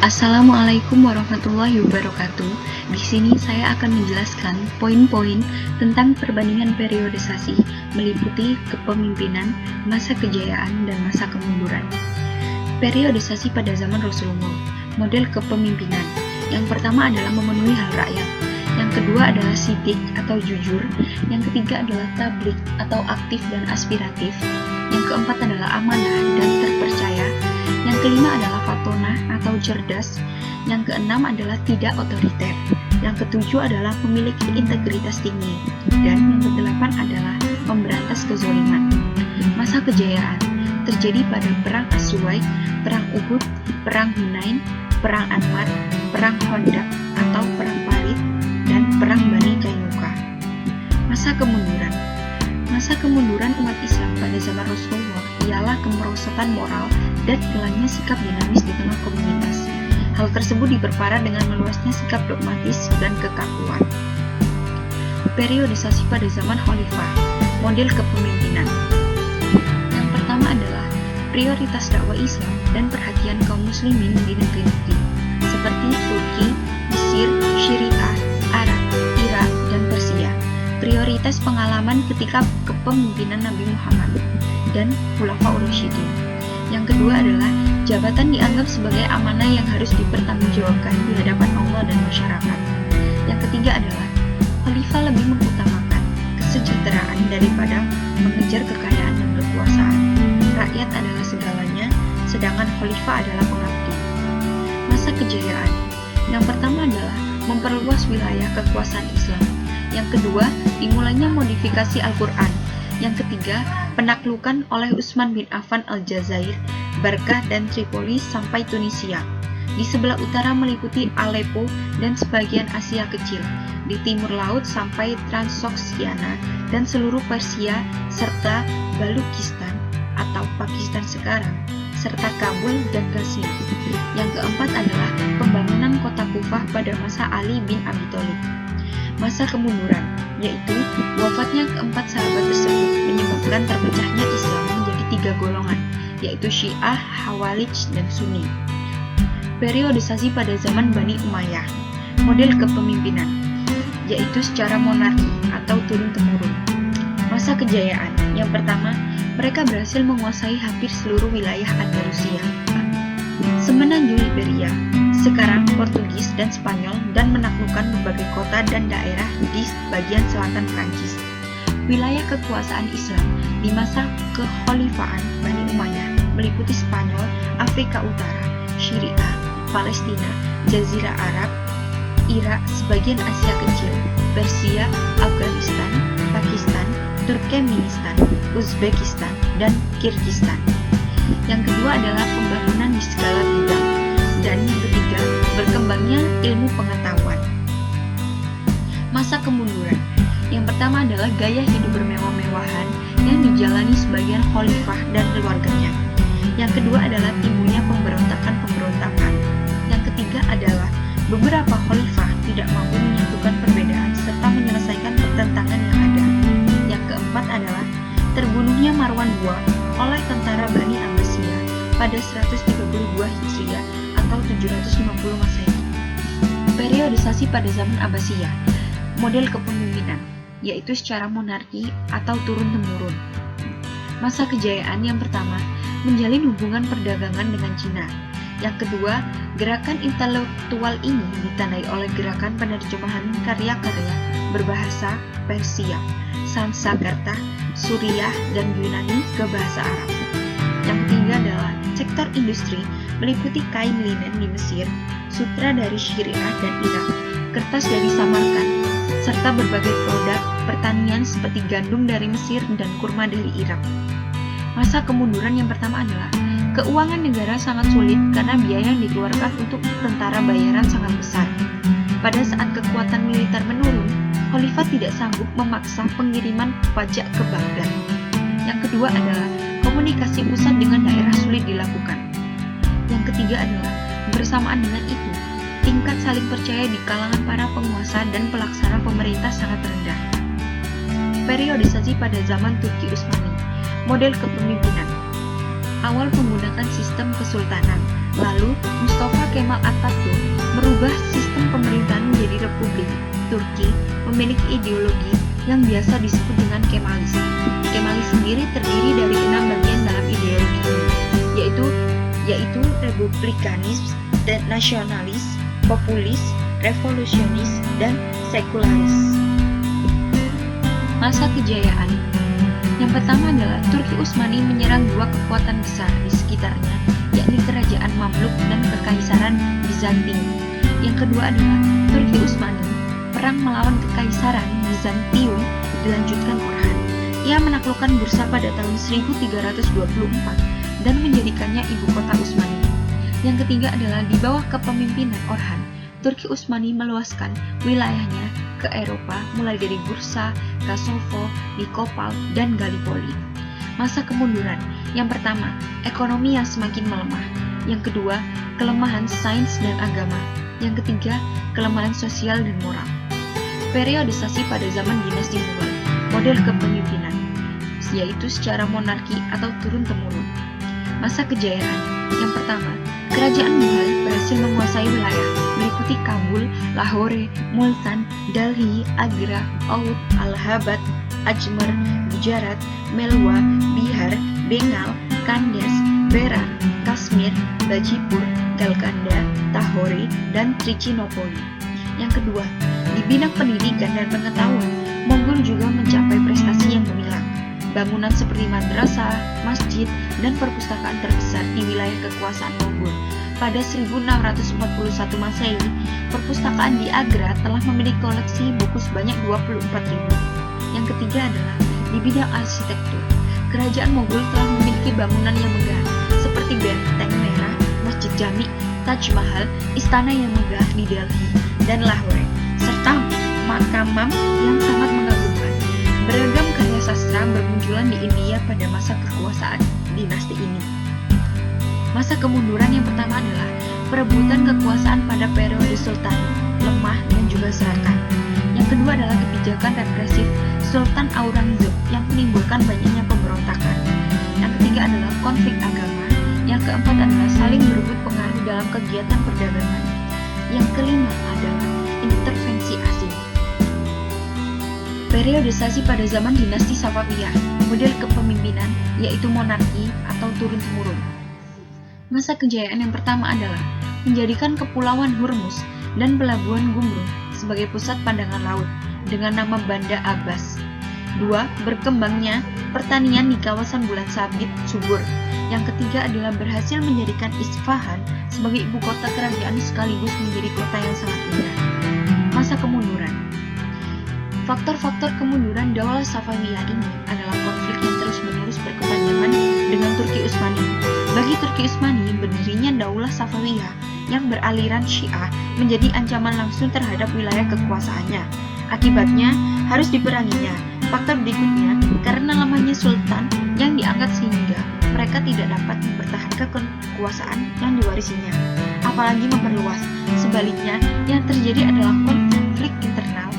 Assalamualaikum warahmatullahi wabarakatuh. Di sini saya akan menjelaskan poin-poin tentang perbandingan periodisasi meliputi kepemimpinan, masa kejayaan, dan masa kemunduran. Periodisasi pada zaman Rasulullah, model kepemimpinan. Yang pertama adalah memenuhi hal rakyat. Yang kedua adalah sidik atau jujur. Yang ketiga adalah tablik atau aktif dan aspiratif. Yang keempat adalah amanah dan terpercaya. Yang kelima adalah fatona atau cerdas. Yang keenam adalah tidak otoriter. Yang ketujuh adalah memiliki integritas tinggi. Dan yang kedelapan adalah memberantas kezaliman. Masa kejayaan terjadi pada Perang As-Suwaid, Perang Uhud, Perang Hunain, Perang Anwar, Perang Khandaq atau Perang Parit, dan Perang Bani Qainuqa. Masa kemunduran. Masa kemunduran umat Islam pada zaman Rasulullah ialah kemerosotan moral dan hilangnya sikap dinamis di tengah komunitas. Hal tersebut diperparah dengan meluasnya sikap dogmatis dan kekakuan. Periodisasi pada zaman Khalifah, model kepemimpinan. Yang pertama adalah prioritas dakwah Islam dan perhatian kaum muslimin di negeri-negeri seperti Turki, Mesir, Syria, Arab, Irak, dan Persia. Prioritas pengalaman ketika kepemimpinan Nabi Muhammad dan Khulafaur Rasyidin. Yang kedua adalah jabatan dianggap sebagai amanah yang harus dipertanggungjawabkan di hadapan Allah dan masyarakat. Yang ketiga adalah khalifah lebih mengutamakan kesejahteraan daripada mengejar kekayaan dan kekuasaan. Rakyat adalah segalanya, sedangkan khalifah adalah pengabdi. Masa kejayaan. Yang pertama adalah memperluas wilayah kekuasaan Islam. Yang kedua, dimulainya modifikasi Al-Quran. Yang ketiga, penaklukan oleh Utsman bin Affan Aljazair, Barkah dan Tripoli sampai Tunisia. Di sebelah utara meliputi Aleppo dan sebagian Asia Kecil. Di timur laut sampai Transoksiana dan seluruh Persia serta Balukistan atau Pakistan sekarang, serta Kabul dan Ghazni. Yang keempat adalah pembangunan kota Kufah pada masa Ali bin Abi Thalib. Masa kemunduran, yaitu wafatnya keempat sahabat tersebut menyebabkan terpecahnya Islam menjadi 3 golongan, yaitu Syiah, Khawarij, dan Sunni. Periodisasi pada zaman Bani Umayyah, model kepemimpinan, yaitu secara monarki atau turun-temurun. Masa kejayaan, yang pertama, mereka berhasil menguasai hampir seluruh wilayah Andalusia, semenanjung Liberia, sekarang Portugis dan Spanyol, dan menaklukkan berbagai kota dan daerah di bagian selatan Prancis. Wilayah kekuasaan Islam di masa kekhalifahan Bani Umayyah meliputi Spanyol, Afrika Utara, Syria, Palestina, Jazirah Arab, Irak, sebagian Asia Kecil, Persia, Afghanistan, Pakistan, Turkmenistan, Uzbekistan, dan Kirgistan. Yang kedua adalah pembangunan di segala bidang. Dan yang ketiga, berkembangnya ilmu pengetahuan. Masa kemunduran. Yang pertama adalah gaya hidup bermewah-mewahan yang dijalani sebagian khalifah dan keluarganya. Yang kedua adalah timbulnya pemberontakan-pemberontakan. Yang ketiga adalah beberapa khalifah tidak mampu menyatukan perbedaan serta menyelesaikan pertentangan yang ada. Yang keempat adalah terbunuhnya Marwan II oleh tentara Bani Abbasiyah pada 132 Hijriah atau 750 Masehi. Periodisasi pada zaman Abbasiyah, model kepemimpinan, yaitu secara monarki atau turun-temurun. Masa kejayaan yang pertama, menjalin hubungan perdagangan dengan Cina. Yang kedua, gerakan intelektual ini ditandai oleh gerakan penerjemahan karya-karya berbahasa Persia, Sanskerta, Suriah, dan Yunani ke bahasa Arab. Yang ketiga adalah sektor industri meliputi kain linen di Mesir, sutra dari Syria dan Irak, kertas dari Samarkand, serta berbagai produk pertanian seperti gandum dari Mesir dan kurma dari Irak. Masa kemunduran yang pertama adalah keuangan negara sangat sulit karena biaya yang dikeluarkan untuk tentara bayaran sangat besar. Pada saat kekuatan militer menurun, khalifah tidak sanggup memaksa pengiriman pajak ke Baghdad. Yang kedua adalah komunikasi pusat dengan daerah sulit dilakukan. Yang ketiga adalah bersamaan dengan itu, tingkat saling percaya di kalangan para penguasa dan pelaksana pemerintah sangat rendah. Periodisasi pada zaman Turki Utsmani, model kepemimpinan. Awal menggunakan sistem kesultanan, Lalu, Mustafa Kemal Atatürk merubah sistem pemerintahan menjadi republik. Turki memiliki ideologi yang biasa disebut dengan Kemalis. Kemalis sendiri terdiri dari 6 bagian dalam ideologi ini, yaitu republikanis, nasionalis, populis, revolusionis, dan sekularis. Masa kejayaan. Yang pertama adalah Turki Utsmani menyerang dua kekuatan besar di sekitarnya, yakni Kerajaan Mamluk dan Kekaisaran Bizantium. Yang kedua adalah Turki Utsmani perang melawan Kekaisaran Bizantium dilanjutkan Orhan. Ia menaklukkan Bursa pada tahun 1324 dan menjadikannya ibu kota Utsmani. Yang ketiga adalah di bawah kepemimpinan Orhan, Turki Utsmani meluaskan wilayahnya ke Eropa mulai dari Bursa, Kosovo, Nikopol, dan Gallipoli. Masa kemunduran. Yang pertama, ekonomi yang semakin melemah. Yang kedua, kelemahan sains dan agama. Yang ketiga, kelemahan sosial dan moral. Periodisasi pada zaman dinasti Mughal. Model kepemimpinan, yaitu secara monarki atau turun-temurun. Masa kejayaan. Yang pertama, Kerajaan Mughal berhasil menguasai wilayah meliputi Kabul, Lahore, Multan, Delhi, Agra, Oudh, Allahabad, Ajmer, Gujarat, Melwa, Bihar, Bengal, Kandes, Berar, Kashmir, Gazipur, Golconda, Lahore, dan Trichinopoli. Yang kedua, di bidang pendidikan dan pengetahuan, Monggol juga mencapai prestasi yang gemilang. Bangunan seperti madrasah, masjid, dan perpustakaan terbesar di wilayah kekuasaan Monggol. Pada 1641 Masehi, perpustakaan di Agra telah memiliki koleksi buku sebanyak 24.000. Yang ketiga adalah di bidang arsitektur. Kerajaan Monggol telah memiliki bangunan yang megah seperti Benteng Merah, Masjid Jami, Taj Mahal, Istana yang megah di Delhi dan Lahore, serta makam yang sangat mengagumkan. Beragam karya sastra bermunculan di India pada masa kekuasaan dinasti ini. Masa kemunduran yang pertama adalah perebutan kekuasaan pada periode Sultan, lemah dan juga serakah. Yang kedua adalah kebijakan represif Sultan Aurangzeb yang menimbulkan banyaknya pemberontakan. Yang ketiga adalah konflik agama. Yang keempat adalah saling berebut pengaruh dalam kegiatan perdagangan. Yang kelima adalah intervensi asing. Periodisasi pada zaman dinasti Safawiyah, model kepemimpinan yaitu monarki atau turun-temurun. Masa kejayaan yang pertama adalah menjadikan Kepulauan Hormuz dan Pelabuhan Gumruk sebagai pusat pandangan laut dengan nama Banda Abbas. 2. Berkembangnya pertanian di kawasan bulan sabit subur. Yang ketiga adalah berhasil menjadikan Isfahan sebagai ibu kota kerajaan sekaligus menjadi kota yang sangat indah. Masa kemunduran. Faktor-faktor kemunduran Daulah Safawiyah ini adalah konflik yang terus-menerus berkepanjangan dengan Turki Utsmani. Bagi Turki Utsmani, berdirinya Daulah Safawiyah yang beraliran Syiah menjadi ancaman langsung terhadap wilayah kekuasaannya. Akibatnya, harus diperanginya. Faktor berikutnya, karena lemahnya Sultan yang diangkat sehingga mereka tidak dapat mempertahankan kekuasaan yang diwarisinya, apalagi memperluas. Sebaliknya, yang terjadi adalah konflik internal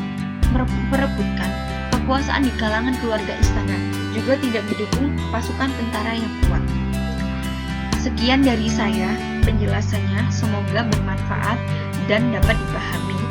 merebutkan kekuasaan di kalangan keluarga istana, juga tidak didukung pasukan tentara yang kuat. Sekian dari saya penjelasannya, semoga bermanfaat dan dapat dipahami.